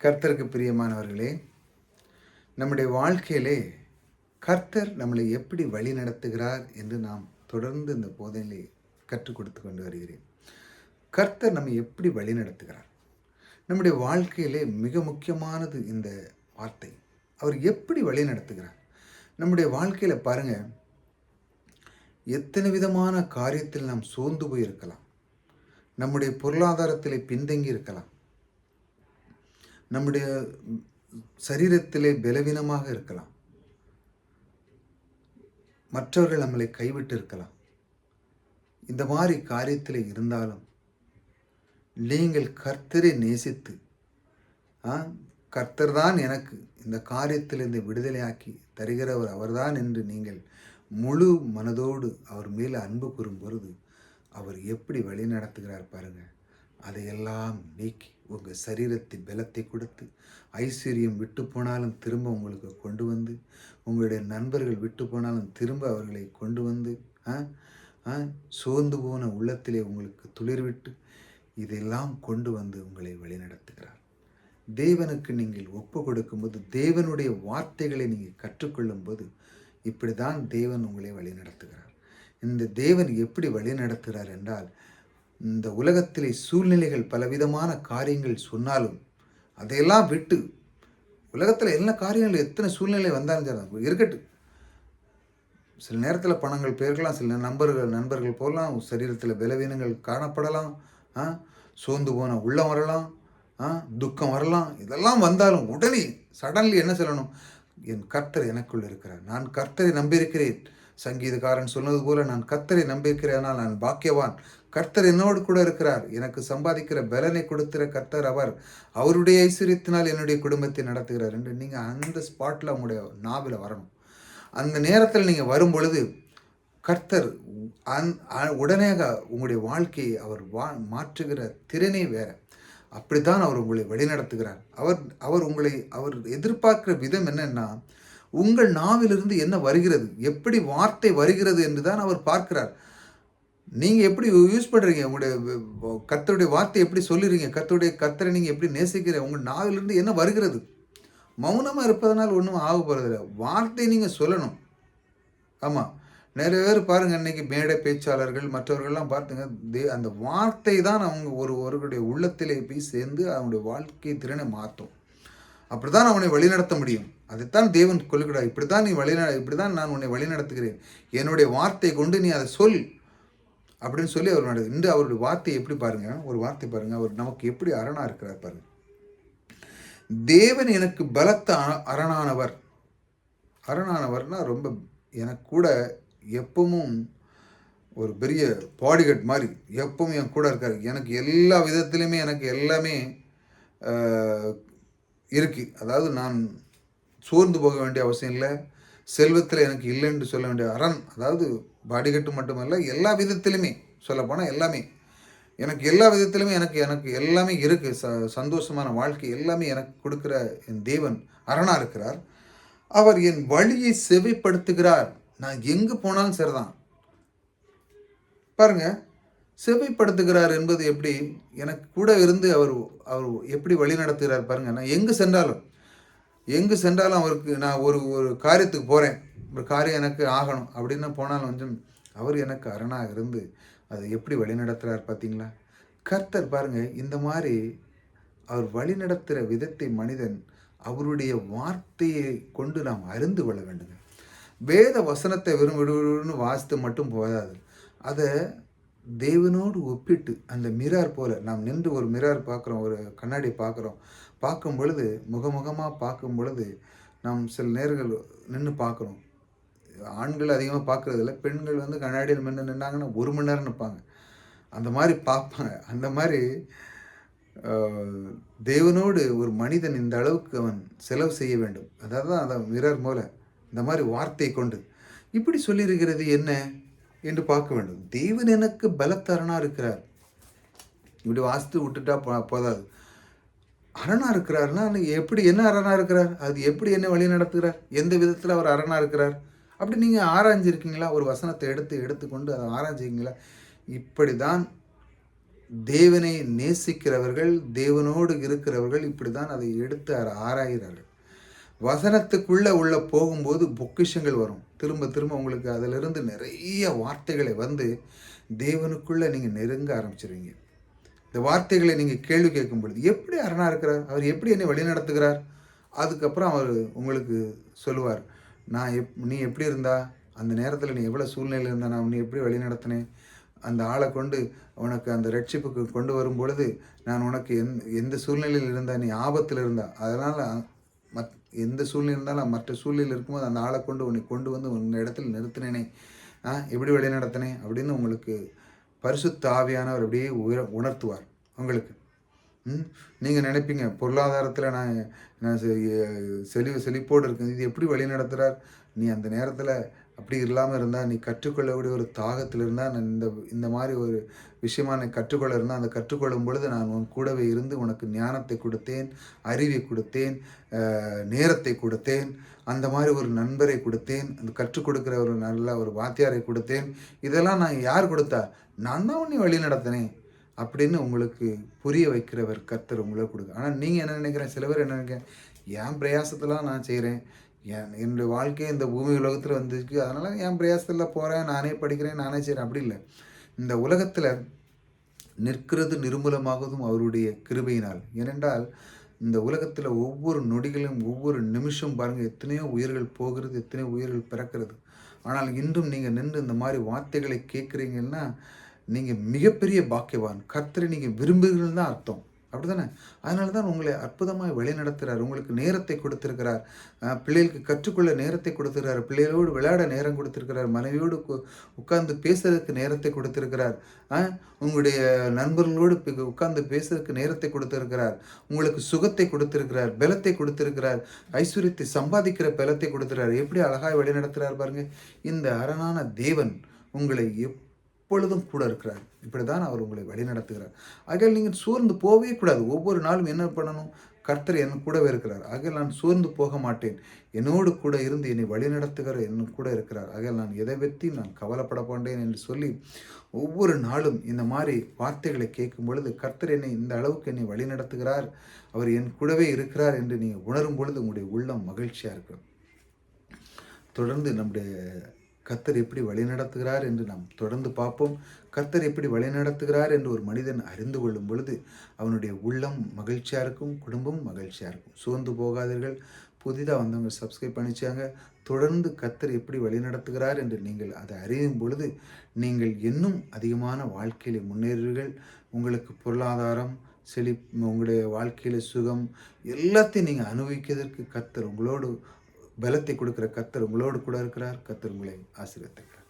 கர்த்தருக்கு பிரியமானவர்களே, நம்முடைய வாழ்க்கையிலே கர்த்தர் நம்மளை எப்படி வழி நடத்துகிறார் என்று நாம் தொடர்ந்து இந்த போதனையை கற்றுக் கொடுத்து கொண்டு வருகிறேன். கர்த்தர் நம்மை எப்படி வழி நடத்துகிறார்? நம்முடைய வாழ்க்கையிலே மிக முக்கியமானது இந்த வார்த்தை. அவர் எப்படி வழி நடத்துகிறார்? நம்முடைய வாழ்க்கையில பாருங்க, எத்தனை விதமான காரியத்தில் நாம் சோர்ந்து போயிருக்கலாம். நம்முடைய பொருளாதாரத்திலே பின்தங்கி இருக்கலாம். நம்முடைய சரீரத்திலே பலவீனமாக இருக்கலாம். மற்றவர்கள் நம்மளை கைவிட்டு இருக்கலாம். இந்த மாதிரி காரியத்தில் இருந்தாலும் நீங்கள் கர்த்தரை நேசித்து, கர்த்தர் தான் எனக்கு இந்த காரியத்திலிருந்து விடுதலையாக்கி தருகிறவர் அவர்தான் என்று நீங்கள் முழு மனதோடு அவர் மேலே அன்பு கூறும் பொழுது அவர் எப்படி வழி நடத்துகிறார் பாருங்க. அதையெல்லாம் நீக்கி உங்கள் சரீரத்தை பலத்தை கொடுத்து, ஐஸ்வர்யம் விட்டு போனாலும் திரும்ப உங்களுக்கு கொண்டு வந்து, உங்களுடைய நண்பர்கள் விட்டு போனாலும் திரும்ப அவர்களை கொண்டு வந்து, சோர்ந்து போன உள்ளத்திலே உங்களுக்கு துளிர்விட்டு இதெல்லாம் கொண்டு வந்து உங்களை வழிநடத்துகிறார். தேவனுக்கு நீங்கள் ஒப்பு கொடுக்கும்போது, தேவனுடைய வார்த்தைகளை நீங்கள் கற்றுக்கொள்ளும் போது இப்படி தான் தேவன் உங்களை வழிநடத்துகிறார். இந்த தேவன் எப்படி வழி நடத்துகிறார் என்றால், இந்த உலகத்திலே சூழ்நிலைகள் பலவிதமான காரியங்கள் சொன்னாலும் அதையெல்லாம் விட்டு, உலகத்தில் என்ன காரியங்கள் எத்தனை சூழ்நிலை வந்தாலும் சரி இருக்கட்டும். சில நேரத்தில் பணங்கள் பெருக்கலாம், சில நண்பர்கள் போகலாம், சரீரத்தில் பலவீனங்கள் காணப்படலாம், சோர்ந்து போன உள்ளம் வரலாம், துக்கம் வரலாம். இதெல்லாம் வந்தாலும் உடனே சடன்லி என்ன சொல்லணும்? என் கர்த்தர் எனக்குள் இருக்கிறார், நான் கர்த்தரை நம்பியிருக்கிறேன். சங்கீதக்காரன் சொன்னது போல, நான் கர்த்தரை நம்பியிருக்கிறேனால் நான் பாக்கியவான். கர்த்தர் என்னோடு கூட இருக்கிறார். எனக்கு சம்பாதிக்கிற பலனை கொடுக்கிற கர்த்தர் அவர். அவருடைய ஐஸ்வர்யத்தினால் என்னுடைய குடும்பத்தை நடத்துகிறார் என்று நீங்கள் அந்த ஸ்பாட்டில் உங்களுடைய நாவில் வரணும். அந்த நேரத்தில் நீங்கள் வரும் பொழுது கர்த்தர் உடனே உங்களுடைய வாழ்க்கையை அவர் மாற்றுகிற திறனே வேற. அப்படித்தான் அவர் உங்களை வழிநடத்துகிறார். அவர் எதிர்பார்க்கிற விதம் என்னன்னா, உங்கள் நாவிலிருந்து என்ன வருகிறது, எப்படி வார்த்தை வருகிறது என்று தான் அவர் பார்க்கிறார். நீங்கள் எப்படி யூஸ் பண்ணுறீங்க, உங்களுடைய கர்த்தருடைய வார்த்தை எப்படி சொல்லுறீங்க, கர்த்தரை நீங்கள் எப்படி நேசிக்கிறீங்க, உங்கள் நாவிலிருந்து என்ன வருகிறது. மௌனமாக இருப்பதனால் ஒன்றும் ஆக போகிறதில்ல. வார்த்தை நீங்கள் சொல்லணும். ஆமாம், நிறைய பேர் பாருங்கள், இன்றைக்கி மேடை பேச்சாளர்கள் மற்றவர்கள்லாம் பார்த்துங்க, அந்த வார்த்தை தான் அவங்க ஒருவருடைய உள்ளத்திலே போய் சேர்ந்து அவங்களுடைய வாழ்க்கை திறனை மாற்றும். அப்படி தான் அவனை வழிநடத்த முடியும். அதைத்தான் தேவன் கொள்கிறார். இப்படி தான் நான் உன்னை வழிநடத்துகிறேன், என்னுடைய வார்த்தை கொண்டு நீ அதை சொல் அப்படின்னு சொல்லி அவர் இன்று அவருடைய வார்த்தையை எப்படி பாருங்க, ஒரு வார்த்தை பாருங்க, அவர் நமக்கு எப்படி அரணா இருக்கிறார் பாருங்க. தேவன் எனக்கு பலத்த அரணானவர்னா ரொம்ப எனக்கு கூட எப்பவும் ஒரு பெரிய பாடிகார்ட் மாதிரி எப்பவும் என் கூட இருக்கார். எனக்கு எல்லா விதத்திலுமே எனக்கு எல்லாமே இருக்கு. அதாவது நான் சோர்ந்து போக வேண்டிய அவசியம் இல்லை. செல்வத்தில் எனக்கு இல்லைன்னு சொல்ல வேண்டிய அரண், அதாவது பாடிகட்டு மட்டுமல்ல, எல்லா விதத்திலுமே சொல்லப்போனால் எல்லாமே எனக்கு, எல்லா விதத்திலுமே எனக்கு எல்லாமே இருக்குது. சந்தோஷமான வாழ்க்கை எல்லாமே எனக்கு கொடுக்குற என் தேவன் அரணாக இருக்கிறார். அவர் என் வழியை செவைப்படுத்துகிறார். நான் எங்கே போனாலும் சரிதான் பாருங்க, செவைப்படுத்துகிறார் என்பது எப்படி, எனக்கு கூட இருந்து அவர் எப்படி வழி நடத்துகிறார் பாருங்க. நான் எங்கு சென்றாலும் அவருக்கு, நான் ஒரு காரியத்துக்கு போகிறேன், ஒரு காரியம் எனக்கு ஆகணும் அப்படின்னு போனாலும் கொஞ்சம் அவர் எனக்கு அரணாக இருந்து அதை எப்படி வழி நடத்துகிறார் பார்த்தீங்களா. கர்த்தர் பாருங்க, இந்த மாதிரி அவர் வழி நடத்துகிற விதத்தை மனிதன் அவருடைய வார்த்தையை கொண்டு நாம் அறிந்து கொள்ள வேண்டுங்க. வேத வசனத்தை வெறும் வாசித்து மட்டும் போதாது, அதை தேவனோடு ஒப்பிட்டு அந்த மிரார் போல நாம் நின்று ஒரு மிரார் பார்க்குறோம், ஒரு கண்ணாடி பார்க்கும் பொழுது, முகமுகமாக பார்க்கும் பொழுது நாம் சில நேரங்கள் நின்று பார்க்குறோம். ஆண்கள் அதிகமாக பார்க்குறதில்ல, பெண்கள் கண்ணாடியில் நின்னாங்கன்னா 1 மணி நேரம் நிற்பாங்க, அந்த மாதிரி பார்ப்பாங்க. அந்த மாதிரி தேவனோடு ஒரு மனிதன் இந்த அளவுக்கு அவன் செலவு செய்ய வேண்டும். அதாவது தான் அந்த மிரர் போல இந்த மாதிரி வார்த்தை கொண்டு இப்படி சொல்லியிருக்கிறது என்ன என்று பார்க்க வேண்டும். தேவன் எனக்கு பலத்தரணாக இருக்கிறார். இப்படி வாசித்து விட்டுட்டா போதாது. அரணாக இருக்கிறார்னா எப்படி, என்ன அரணாக இருக்கிறார், அது எப்படி என்ன வழி நடத்துகிறார், எந்த விதத்தில் அவர் அரணாக இருக்கிறார் அப்படி நீங்கள் ஆராய்ஞ்சிருக்கீங்களா? ஒரு வசனத்தை எடுத்துக்கொண்டு அதை ஆராய்ஞ்சிருக்கீங்களா? இப்படி தான் தேவனை நேசிக்கிறவர்கள், தேவனோடு இருக்கிறவர்கள் இப்படிதான் அதை எடுத்து ஆராய்கிறார்கள். வசனத்துக்குள்ள உள்ள போகும்போது பொக்கிஷங்கள் வரும். திரும்ப திரும்ப உங்களுக்கு அதிலிருந்து நிறைய வார்த்தைகளை வந்து தேவனுக்குள்ள நீங்க நெருங்க ஆரம்பிச்சிருவீங்க. இந்த வார்த்தைகளை நீங்க கேள்வி கேட்கும் பொழுது, எப்படி அரணா இருக்கிறார்? அவர் எப்படி என்னை வழிநடத்துகிறார்? அதுக்கப்புறம் அவர் உங்களுக்கு சொல்லுவார். நீ எப்படி இருந்தா? அந்த நேரத்தில நீ எவ்வளோ சூழ்நிலையில இருந்தா? நான் உன்னை எப்படி வழிநடத்தினேன்? அந்த ஆளை கொண்டு உனக்கு அந்த ரட்சிப்புக்கு கொண்டு வரும்பொழுது, நான் உனக்கு எந்த சூழ்நிலையில் இருந்தா? நீ ஆபத்தில இருந்தா? அதனால மத் எந்த சூழ்நிலை இருந்தாலும் மற்ற சூழ்நிலையில் இருக்கும்போது அந்த ஆளை கொண்டு உன்னை கொண்டு வந்து உன் இடத்துல நிறுத்தினேனே, எப்படி வழிநடத்தினேன்? அப்படின்னு உங்களுக்கு பரிசுத்த ஆவியானவர் அப்படியே உணர்த்துவார் உங்களுக்கு. நீங்கள் நினைப்பீங்க பொருளாதாரத்தில் நான் நான் செழிப்போடு இருக்கேன், இது எப்படி வழி நடத்துகிறார்? நீ அந்த நேரத்தில் அப்படி இல்லாமல் இருந்தால், நீ கற்றுக்கொள்ளக்கூடிய ஒரு தாகத்தில் இருந்தால், நான் இந்த மாதிரி ஒரு விஷயமா நான் கற்றுக்கொள்ள இருந்தால், அந்த கற்றுக்கொள்ளும் பொழுது நான் உன் கூடவே இருந்து உனக்கு ஞானத்தை கொடுத்தேன், அறிவை கொடுத்தேன், நேரத்தை கொடுத்தேன், அந்த மாதிரி ஒரு நண்பரை கொடுத்தேன், அந்த கற்றுக் கொடுக்குற ஒரு நல்ல ஒரு வாத்தியாரை கொடுத்தேன். இதெல்லாம் நான் யார் கொடுத்தா? நான் தான் உன்னை வழி நடத்தினேன் அப்படின்னு உங்களுக்கு புரிய வைக்கிறவர் கர்த்தர் உங்களுக்கு கொடுக்க. ஆனால் நீங்கள் என்ன நினைக்கிறேன்? சில பேர் என்ன நினைக்கிறேன்? என் பிரயாசத்தெலாம் நான் செய்கிறேன், என்னுடைய வாழ்க்கை இந்த பூமி உலகத்தில் வந்துருக்கு, அதனால் என் பிரயாசத்தில் போகிறேன், நானே படிக்கிறேன், நானே செய்கிறேன். அப்படி இல்லை. இந்த உலகத்தில் நிற்கிறது நிர்மூலமாவதும் அவருடைய கிருபையினால். ஏனென்றால் இந்த உலகத்தில் ஒவ்வொரு நொடிகளும் ஒவ்வொரு நிமிஷம் பாருங்கள், எத்தனையோ உயிர்கள் போகிறது, எத்தனையோ உயிர்கள் பிறக்கிறது. ஆனால் இன்றும் நீங்கள் நின்று இந்த மாதிரி வார்த்தைகளை கேட்குறீங்கன்னா நீங்கள் மிகப்பெரிய பாக்கியவான். கர்த்தரை நீங்கள் விரும்புகிறீர்கள் தான் அர்த்தம். அப்படி தானே? அதனால தான் உங்களை அற்புதமாக வழி நடத்துகிறார். உங்களுக்கு நேரத்தை கொடுத்திருக்கிறார். பிள்ளைகளுக்கு கற்றுக்கொள்ள நேரத்தை கொடுத்துருக்கிறார். பிள்ளைகளோடு விளையாட நேரம் கொடுத்திருக்கிறார். மனைவியோடு உட்கார்ந்து பேசுறதுக்கு நேரத்தை கொடுத்திருக்கிறார். உங்களுடைய நண்பர்களோடு உட்கார்ந்து பேசுறதுக்கு நேரத்தை கொடுத்திருக்கிறார். உங்களுக்கு சுகத்தை கொடுத்திருக்கிறார், பலத்தை கொடுத்திருக்கிறார், ஐஸ்வர்யத்தை சம்பாதிக்கிற பலத்தை கொடுத்திருக்கிறார். எப்படி அழகாய் வழி நடத்துகிறார் பாருங்க. இந்த அரணான தேவன் உங்களை எப்பொழுதும் கூட இருக்கிறார். இப்படி தான் அவர் உங்களை வழிநடத்துகிறார். ஆகையால் நீங்கள் சோர்ந்து போகவே கூடாது. ஒவ்வொரு நாளும் என்ன பண்ணணும்? கர்த்தர் என் கூடவே இருக்கிறார். ஆகையால் நான் சோர்ந்து போக மாட்டேன். என்னோடு கூட இருந்து என்னை வழிநடத்துகிற என்ன கூட இருக்கிறார். ஆகையால் நான் எதை பற்றி நான் கவலைப்பட மாட்டேன் என்று சொல்லி ஒவ்வொரு நாளும் இந்த மாதிரி வார்த்தைகளை கேட்கும் பொழுது கர்த்தர் என்னை இந்த அளவுக்கு என்னை வழிநடத்துகிறார், அவர் என் கூடவே இருக்கிறார் என்று நீங்கள் உணரும் பொழுது உங்களுடைய உள்ளம் மகிழ்ச்சியாக இருக்கும். தொடர்ந்து நம்முடைய கர்த்தர் எப்படி வழிநடத்துகிறார் என்று நாம் தொடர்ந்து பார்ப்போம். கர்த்தர் எப்படி வழிநடத்துகிறார் என்று ஒரு மனிதன் அறிந்து கொள்ளும் பொழுது அவனுடைய உள்ளம் மகிழ்ச்சியாக இருக்கும், குடும்பம் மகிழ்ச்சியாக இருக்கும். சோர்ந்து போகாதீர்கள். புதிதாக வந்தவங்க சப்ஸ்கிரைப் பண்ணிச்சாங்க. தொடர்ந்து கர்த்தர் எப்படி வழிநடத்துகிறார் என்று நீங்கள் அதை அறியும் பொழுது நீங்கள் இன்னும் அதிகமான வாழ்க்கையில் முன்னேறுவீர்கள். உங்களுக்கு பொருளாதாரம், உங்களுடைய வாழ்க்கையில் சுகம் எல்லாத்தையும் நீங்கள் அனுபவிக்கிறதற்கு கர்த்தர் உங்களோடு பலத்தை கொடுக்கிற கர்த்தர் உங்களோடு கூட இருக்கிறார். கர்த்தர் உங்களை ஆசீர்வதிக்கிறார்.